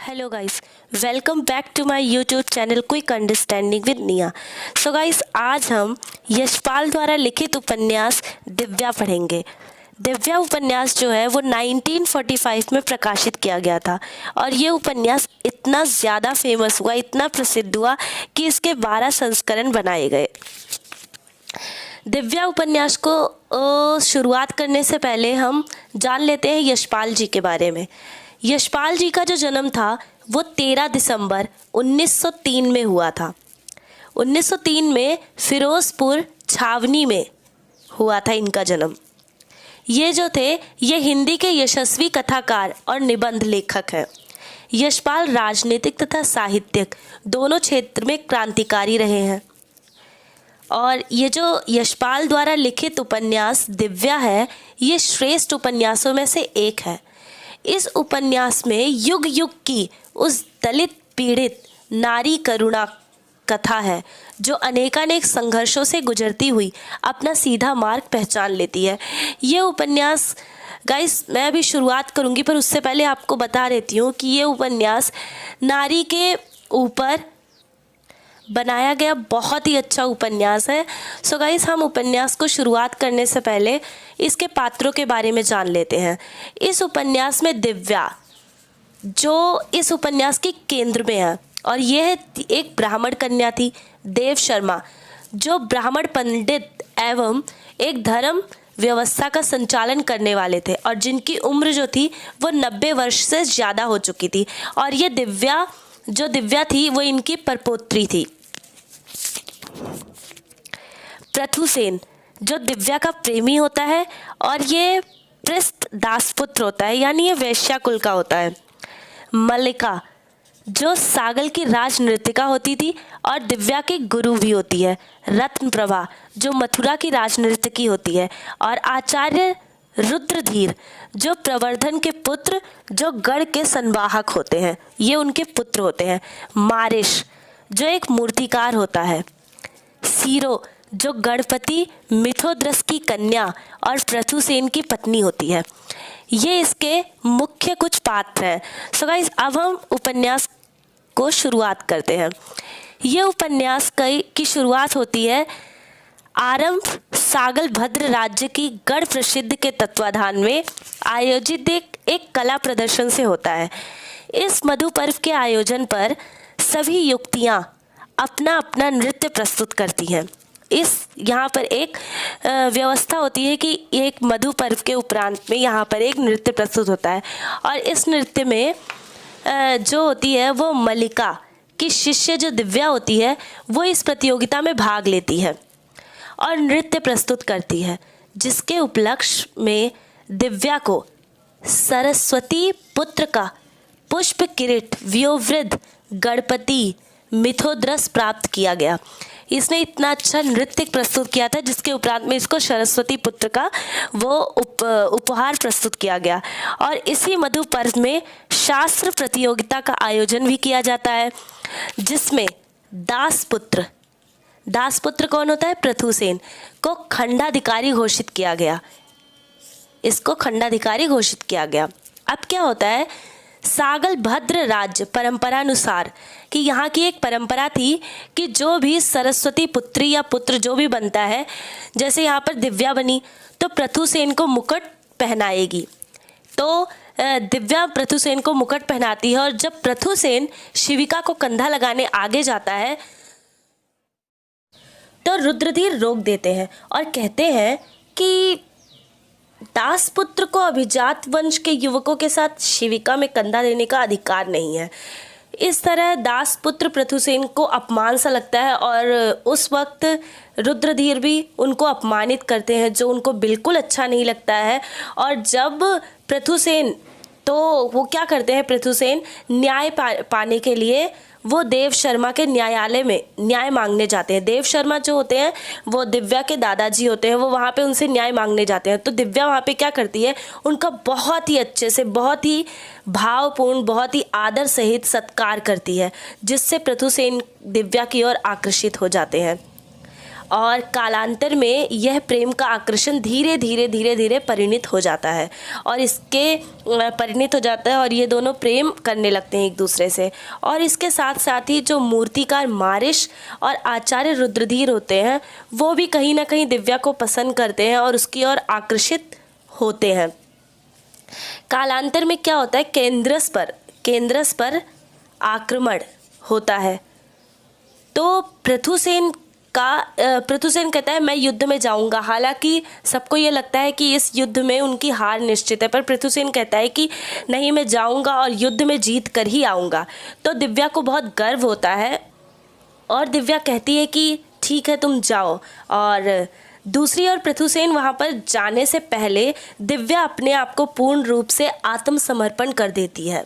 Hello guys, welcome back to my YouTube channel quick understanding with Nia. So guys, आज हम यशपाल द्वारा लिखित उपन्यास दिव्या पढ़ेंगे। दिव्या उपन्यास जो है वो 1945 में प्रकाशित किया गया था और ये उपन्यास इतना ज़्यादा फेमस हुआ, इतना प्रसिद्ध हुआ कि इसके 12 संस्करण बनाए गए। दिव्या उपन्यास को शुरुआत करने से पहले हम जान लेते हैं यशपाल जी के बारे में। यशपाल जी का जो जन्म था वो 13 दिसंबर 1903 में हुआ था। 1903 में फिरोजपुर छावनी में हुआ था इनका जन्म। ये जो थे ये हिंदी के यशस्वी कथाकार और निबंध लेखक हैं। यशपाल राजनीतिक तथा साहित्यिक दोनों क्षेत्र में क्रांतिकारी रहे हैं और ये जो यशपाल द्वारा लिखित उपन्यास दिव्या है ये श्रेष्ठ उपन्यासों में से एक है। इस उपन्यास में युग युग की उस दलित पीड़ित नारी करुणा कथा है जो अनेकानेक संघर्षों से गुजरती हुई अपना सीधा मार्ग पहचान लेती है। ये उपन्यास गाइस, मैं अभी शुरुआत करूँगी पर उससे पहले आपको बता देती हूँ कि ये उपन्यास नारी के ऊपर बनाया गया बहुत ही अच्छा उपन्यास है। सो गाइस, हम उपन्यास को शुरुआत करने से पहले इसके पात्रों के बारे में जान लेते हैं। इस उपन्यास में दिव्या जो इस उपन्यास की केंद्र में है और यह एक ब्राह्मण कन्या थी, देव शर्मा, जो ब्राह्मण पंडित एवं एक धर्म व्यवस्था का संचालन करने वाले थे और जिनकी उम्र जो थी वो 90 वर्ष से ज़्यादा हो चुकी थी और ये दिव्या थी वो इनकी परपौत्री थी। प्रथुसेन जो दिव्या का प्रेमी होता है और ये पृष्ठ दासपुत्र होता है, यानी ये वैश्या कुल का होता है। मल्लिका जो सागल की राज नृत्यिका होती थी और दिव्या की गुरु भी होती है। रत्न प्रभा जो मथुरा की राज नर्तकी होती है और आचार्य रुद्रधीर जो प्रवर्धन के पुत्र जो गढ़ के संवाहक होते हैं, ये उनके पुत्र होते हैं। मारिश जो एक मूर्तिकार होता है। सीरो जो गणपति मिथोद्रस की कन्या और प्रथुसेन की पत्नी होती है। ये इसके मुख्य कुछ पात्र हैं। सो गाइस, अब हम उपन्यास को शुरुआत करते हैं। ये उपन्यास की शुरुआत होती है आरंभ सागल भद्र राज्य की गढ़ प्रसिद्ध के तत्वाधान में आयोजित एक कला प्रदर्शन से होता है। इस मधु पर्व के आयोजन पर सभी युवतियाँ अपना अपना नृत्य प्रस्तुत करती हैं। यहाँ पर एक व्यवस्था होती है कि एक मधु पर्व के उपरांत में यहाँ पर एक नृत्य प्रस्तुत होता है और इस नृत्य में जो होती है वो मल्लिका की शिष्य जो दिव्या होती है वो इस प्रतियोगिता में भाग लेती है और नृत्य प्रस्तुत करती है, जिसके उपलक्ष्य में दिव्या को सरस्वती पुत्र का पुष्प किरीट व्योवृद्ध गणपति मिथोद्रस प्राप्त किया गया। इसने इतना अच्छा नृत्य प्रस्तुत किया था जिसके उपरांत में इसको सरस्वती पुत्र का वो उपहार प्रस्तुत किया गया और इसी मधु पर्व में शास्त्र प्रतियोगिता का आयोजन भी किया जाता है, जिसमें दासपुत्र कौन होता है? प्रथुसेन को खंडाधिकारी घोषित किया गया। इसको खंडाधिकारी घोषित किया गया। अब क्या होता है, सागल भद्र राज्य परंपरानुसार कि यहाँ की एक परंपरा थी कि जो भी सरस्वती पुत्री या पुत्र जो भी बनता है, जैसे यहाँ पर दिव्या बनी तो प्रथुसेन को मुकुट पहनाएगी। तो दिव्या प्रथुसेन को मुकुट पहनाती है और जब प्रथुसेन शिविका को कंधा लगाने आगे जाता है तो रुद्रधीर रोक देते हैं और कहते हैं कि दासपुत्र को अभिजात वंश के युवकों के साथ शिविका में कंधा देने का अधिकार नहीं है। इस तरह दासपुत्र प्रथुसेन को अपमान सा लगता है और उस वक्त रुद्रधीर भी उनको अपमानित करते हैं, जो उनको बिल्कुल अच्छा नहीं लगता है। और जब प्रथुसेन तो वो क्या करते हैं, प्रथुसेन न्याय पाने के लिए वो देव शर्मा के न्यायालय में न्याय मांगने जाते हैं। देव शर्मा जो होते हैं वो दिव्या के दादाजी होते हैं, वो वहाँ पे उनसे न्याय मांगने जाते हैं। तो दिव्या वहाँ पे क्या करती है, उनका बहुत ही अच्छे से, बहुत ही भावपूर्ण, बहुत ही आदर सहित सत्कार करती है, जिससे प्रथुसेन दिव्या की ओर आकर्षित हो जाते हैं और कालांतर में यह प्रेम का आकर्षण धीरे धीरे धीरे धीरे परिणित हो जाता है और इसके परिणित हो जाता है और ये दोनों प्रेम करने लगते हैं एक दूसरे से। और इसके साथ साथ ही जो मूर्तिकार मारिश और आचार्य रुद्रधीर होते हैं वो भी कहीं ना कहीं दिव्या को पसंद करते हैं और उसकी ओर आकर्षित होते हैं। कालांतर में क्या होता है, केंद्रस पर आक्रमण होता है। तो पृथुसेन कहता है मैं युद्ध में जाऊंगा। हालांकि सबको ये लगता है कि इस युद्ध में उनकी हार निश्चित है, पर पृथुसेन कहता है कि नहीं, मैं जाऊंगा और युद्ध में जीत कर ही आऊंगा। तो दिव्या को बहुत गर्व होता है और दिव्या कहती है कि ठीक है तुम जाओ। और दूसरी ओर पृथुसेन वहाँ पर जाने से पहले दिव्या अपने आप को पूर्ण रूप से आत्मसमर्पण कर देती है।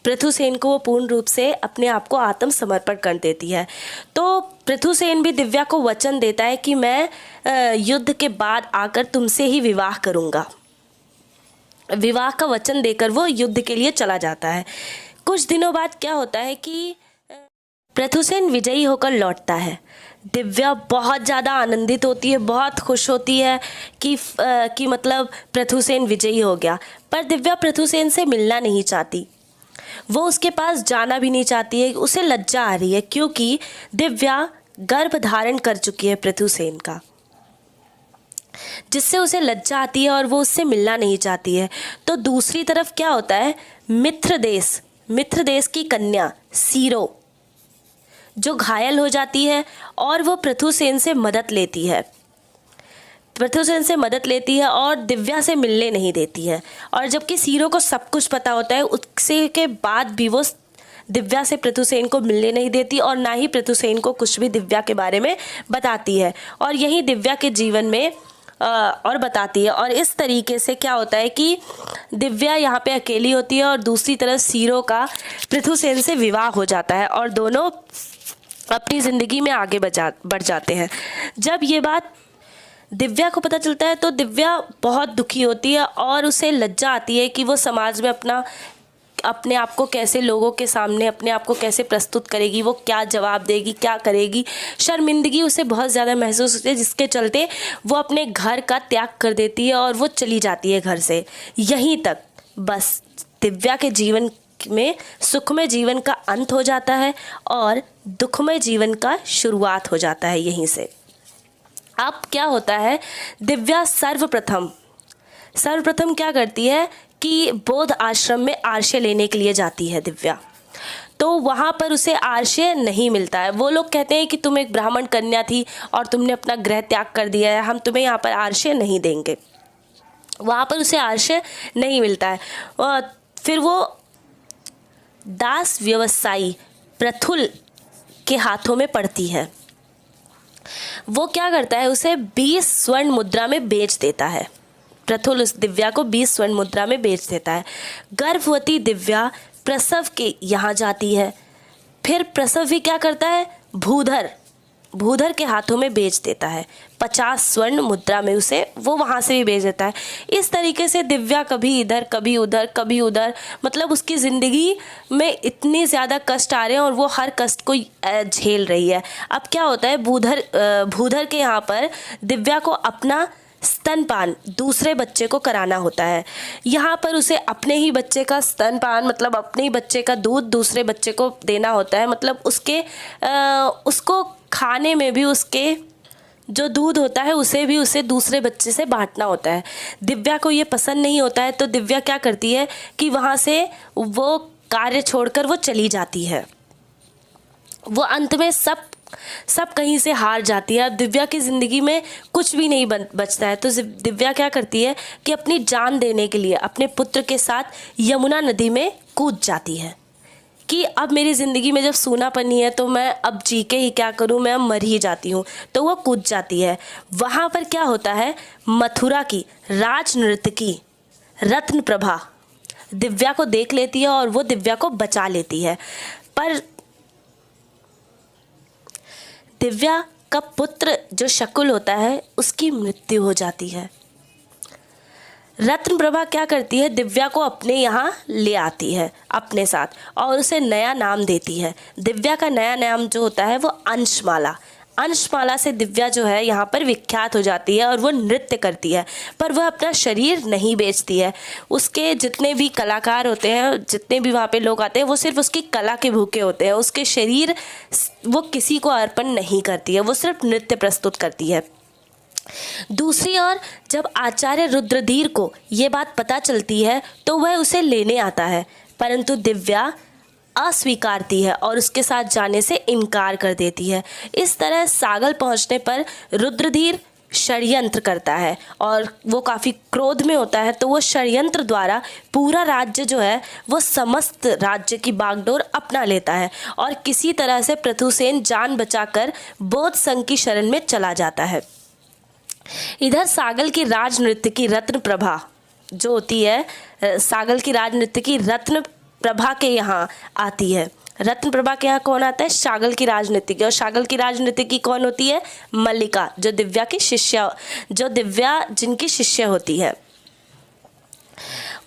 पृथुसेन को वो पूर्ण रूप से अपने आप को आत्मसमर्पण कर देती है। तो पृथुसेन भी दिव्या को वचन देता है कि मैं युद्ध के बाद आकर तुमसे ही विवाह करूँगा। विवाह का वचन देकर वो युद्ध के लिए चला जाता है। कुछ दिनों बाद क्या होता है कि पृथुसेन विजयी होकर लौटता है। दिव्या बहुत ज़्यादा आनंदित होती है, बहुत खुश होती है कि मतलब पृथुसेन विजयी हो गया। पर दिव्या पृथुसेन से मिलना नहीं चाहती, वो उसके पास जाना भी नहीं चाहती है। उसे लज्जा आ रही है क्योंकि दिव्या गर्भ धारण कर चुकी है पृथुसेन का, जिससे उसे लज्जा आती है और वो उससे मिलना नहीं चाहती है। तो दूसरी तरफ क्या होता है, मित्र देश की कन्या सीरो जो घायल हो जाती है और वो पृथुसेन से मदद लेती है। और दिव्या से मिलने नहीं देती है। और जबकि सीरो को सब कुछ पता होता है, उससे के बाद भी वो दिव्या से पृथुसेन को मिलने नहीं देती और ना ही पृथुसेन को कुछ भी दिव्या के बारे में बताती है। और यही दिव्या के जीवन में और बताती है। और इस तरीके से क्या होता है कि दिव्या यहाँ पे अकेली होती है और दूसरी तरफ सीरो का पृथुसेन से विवाह हो जाता है और दोनों अपनी ज़िंदगी में आगे बढ़ जाते हैं। जब ये बात दिव्या को पता चलता है तो दिव्या बहुत दुखी होती है और उसे लज्जा आती है कि वो समाज में अपने आप को कैसे लोगों के सामने अपने आप को कैसे प्रस्तुत करेगी, वो क्या जवाब देगी, क्या करेगी। शर्मिंदगी उसे बहुत ज़्यादा महसूस होती है, जिसके चलते वो अपने घर का त्याग कर देती है और वो चली जाती है घर से। यहीं तक बस दिव्या के जीवन में सुखमय जीवन का अंत हो जाता है और दुखमय जीवन का शुरुआत हो जाता है यहीं से। अब क्या होता है, दिव्या सर्वप्रथम क्या करती है कि बौद्ध आश्रम में आश्रय लेने के लिए जाती है दिव्या। तो वहाँ पर उसे आश्रय नहीं मिलता है। वो लोग कहते हैं कि तुम एक ब्राह्मण कन्या थी और तुमने अपना गृह त्याग कर दिया है, हम तुम्हें यहाँ पर आश्रय नहीं देंगे। वहाँ पर उसे आश्रय नहीं मिलता है। और फिर वो दास व्यवसायी प्रथुल के हाथों में पड़ती है। वो क्या करता है, उसे 20 स्वर्ण मुद्रा में बेच देता है। प्रथुल उस दिव्या को 20 स्वर्ण मुद्रा में बेच देता है। गर्भवती दिव्या प्रसव के यहाँ जाती है। फिर प्रसव भी क्या करता है, भूधर के हाथों में बेच देता है। 50 स्वर्ण मुद्रा में उसे वो वहाँ से भी बेच देता है। इस तरीके से दिव्या कभी इधर कभी उधर मतलब उसकी ज़िंदगी में इतनी ज़्यादा कष्ट आ रहे हैं और वो हर कष्ट को झेल रही है। अब क्या होता है, भूधर के यहाँ पर दिव्या को अपना स्तनपान दूसरे बच्चे को कराना होता है। यहाँ पर उसे अपने ही बच्चे का स्तनपान मतलब अपने ही बच्चे का दूध दूसरे बच्चे को देना होता है। मतलब उसको खाने में भी उसके जो दूध होता है उसे दूसरे बच्चे से बांटना होता है। दिव्या को ये पसंद नहीं होता है, तो दिव्या क्या करती है कि वहाँ से वो कार्य छोड़कर वो चली जाती है। वो अंत में सब कहीं से हार जाती है। अब दिव्या की ज़िंदगी में कुछ भी नहीं बचता है। तो दिव्या क्या करती है कि अपनी जान देने के लिए अपने पुत्र के साथ यमुना नदी में कूद जाती है कि अब मेरी ज़िंदगी में जब सूनापनी है तो मैं अब जी के ही क्या करूं, मैं अब मर ही जाती हूं। तो वो कूद जाती है। वहाँ पर क्या होता है, मथुरा की राज नर्तकी रत्न प्रभा दिव्या को देख लेती है और वो दिव्या को बचा लेती है। पर दिव्या का पुत्र जो शकुल होता है उसकी मृत्यु हो जाती है। रत्न प्रभा क्या करती है, दिव्या को अपने यहाँ ले आती है अपने साथ और उसे नया नाम देती है। दिव्या का नया नाम जो होता है वो अंशमाला से दिव्या जो है यहाँ पर विख्यात हो जाती है और वो नृत्य करती है, पर वह अपना शरीर नहीं बेचती है। उसके जितने भी कलाकार होते हैं, जितने भी वहाँ पे लोग आते हैं, वो सिर्फ उसकी कला के भूखे होते हैं। उसके शरीर वो किसी को अर्पण नहीं करती है, वो सिर्फ नृत्य प्रस्तुत करती है। दूसरी ओर जब आचार्य रुद्रधीर को ये बात पता चलती है तो वह उसे लेने आता है, परंतु दिव्या अस्वीकारती है और उसके साथ जाने से इनकार कर देती है। इस तरह सागल पहुंचने पर रुद्रधीर षड्यंत्र करता है और वो काफ़ी क्रोध में होता है, तो वो षड्यंत्र द्वारा पूरा राज्य जो है वो समस्त राज्य की बागडोर अपना लेता है और किसी तरह से पृथुसेन जान बचाकर बौद्ध संघ की शरण में चला जाता है। इधर सागल की राजनृत्य की रत्न प्रभा जो होती है, सागल की राजनृत्य की रत्न प्रभा के यहाँ आती है। रत्न प्रभा के यहाँ कौन आता है? सागल की राजनीति की। और सागल की राजनीति की कौन होती है? मल्लिका, जो दिव्या की शिष्य, जो दिव्या जिनकी शिष्य होती है।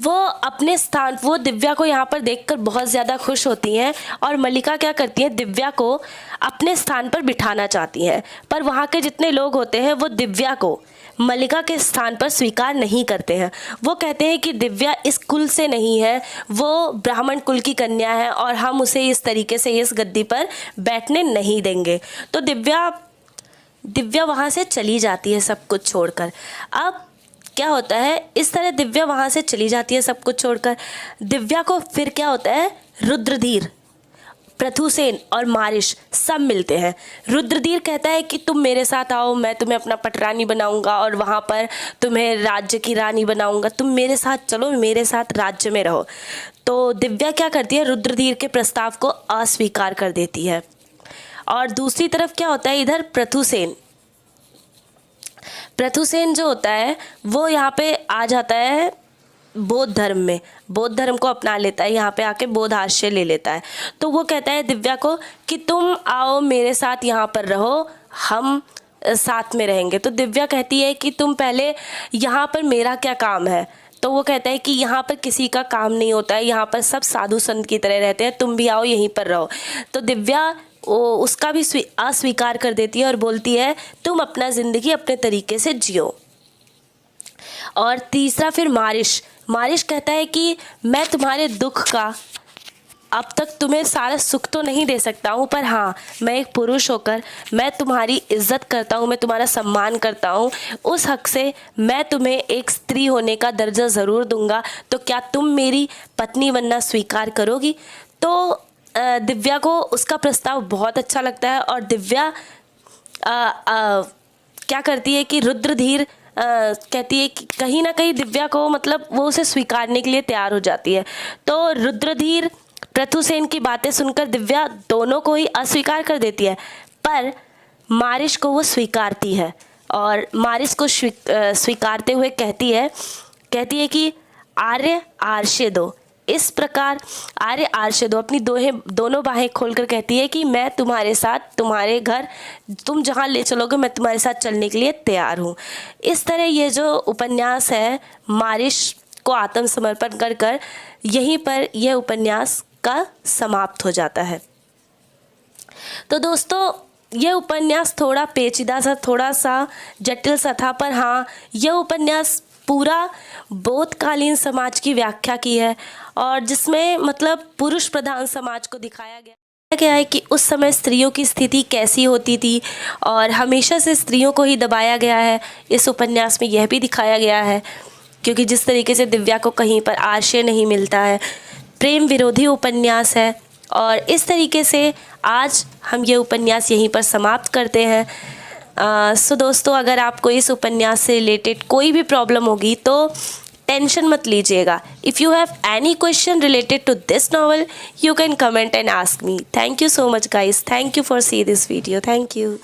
वो अपने स्थान, वो दिव्या को यहाँ पर देखकर बहुत ज़्यादा खुश होती हैं और मल्लिका क्या करती है, दिव्या को अपने स्थान पर बिठाना चाहती हैं, पर वहाँ के जितने लोग होते हैं वो दिव्या को मल्लिका के स्थान पर स्वीकार नहीं करते हैं। वो कहते हैं कि दिव्या इस कुल से नहीं है, वो ब्राह्मण कुल की कन्या है और हम उसे इस तरीके से इस गद्दी पर बैठने नहीं देंगे। तो दिव्या वहाँ से चली जाती है सब कुछ छोड़कर। अब क्या होता है, इस तरह दिव्या वहाँ से चली जाती है सब कुछ छोड़कर। दिव्या को फिर क्या होता है, रुद्रधीर, पृथुसेन और मारिश सब मिलते हैं। रुद्रधीर कहता है कि तुम मेरे साथ आओ, मैं तुम्हें अपना पटरानी बनाऊंगा और वहाँ पर तुम्हें राज्य की रानी बनाऊंगा, तुम मेरे साथ चलो, मेरे साथ राज्य में रहो। तो दिव्या क्या करती है, रुद्रधीर के प्रस्ताव को अस्वीकार कर देती है। और दूसरी तरफ क्या होता है, इधर पृथुसेन जो होता है वो यहाँ पे आ जाता है बौद्ध धर्म में, बौद्ध धर्म को अपना लेता है, यहाँ पे आके बौद्ध आश्रय ले लेता है। तो वो कहता है दिव्या को कि तुम आओ मेरे साथ, यहाँ पर रहो, हम साथ में रहेंगे। तो दिव्या कहती है कि तुम पहले, यहाँ पर मेरा क्या काम है? तो वो कहता है कि यहाँ पर किसी का काम नहीं होता है, यहाँ पर सब साधु संत की तरह रहते हैं, तुम भी आओ यहीं पर रहो। तो दिव्या उसका भी अस्वीकार कर देती है और बोलती है तुम अपना ज़िंदगी अपने तरीके से जियो। और तीसरा फिर मारिश कहता है कि मैं तुम्हारे दुख का, अब तक तुम्हें सारा सुख तो नहीं दे सकता हूँ, पर हाँ, मैं एक पुरुष होकर मैं तुम्हारी इज्जत करता हूँ, मैं तुम्हारा सम्मान करता हूँ, उस हक से मैं तुम्हें एक स्त्री होने का दर्जा ज़रूर दूंगा। तो क्या तुम मेरी पत्नी बनना स्वीकार करोगी? तो दिव्या को उसका प्रस्ताव बहुत अच्छा लगता है और दिव्या क्या करती है कि रुद्रधीर कहती है कि कहीं ना कहीं दिव्या को, मतलब वो उसे स्वीकारने के लिए तैयार हो जाती है। तो रुद्रधीर पृथुसेन की बातें सुनकर दिव्या दोनों को ही अस्वीकार कर देती है, पर मारिश को वो स्वीकारती है और मारिश को स्वीकारते हुए कहती है कि आर्य आर्षे दो। इस प्रकार आर्य आर्षे दो, अपनी दोनों बाहें खोलकर कहती है कि मैं तुम्हारे साथ, तुम्हारे घर, तुम जहाँ ले चलोगे मैं तुम्हारे साथ चलने के लिए तैयार हूँ। इस तरह ये जो उपन्यास है, मारिश को आत्मसमर्पण कर यहीं पर यह उपन्यास का समाप्त हो जाता है। तो दोस्तों, यह उपन्यास थोड़ा पेचीदा सा, थोड़ा सा जटिल सा था, पर हाँ, यह उपन्यास पूरा बौद्धकालीन समाज की व्याख्या की है और जिसमें मतलब पुरुष प्रधान समाज को दिखाया गया है कि उस समय स्त्रियों की स्थिति कैसी होती थी और हमेशा से स्त्रियों को ही दबाया गया है। इस उपन्यास में यह भी दिखाया गया है, क्योंकि जिस तरीके से दिव्या को कहीं पर आश्रय नहीं मिलता है, प्रेम विरोधी उपन्यास है। और इस तरीके से आज हम ये उपन्यास यहीं पर समाप्त करते हैं। सो दोस्तों, अगर आपको इस उपन्यास से रिलेटेड कोई भी प्रॉब्लम होगी तो टेंशन मत लीजिएगा। If you have any question related to this novel, you can comment and ask me. Thank you so much guys. Thank you for seeing this video. Thank you.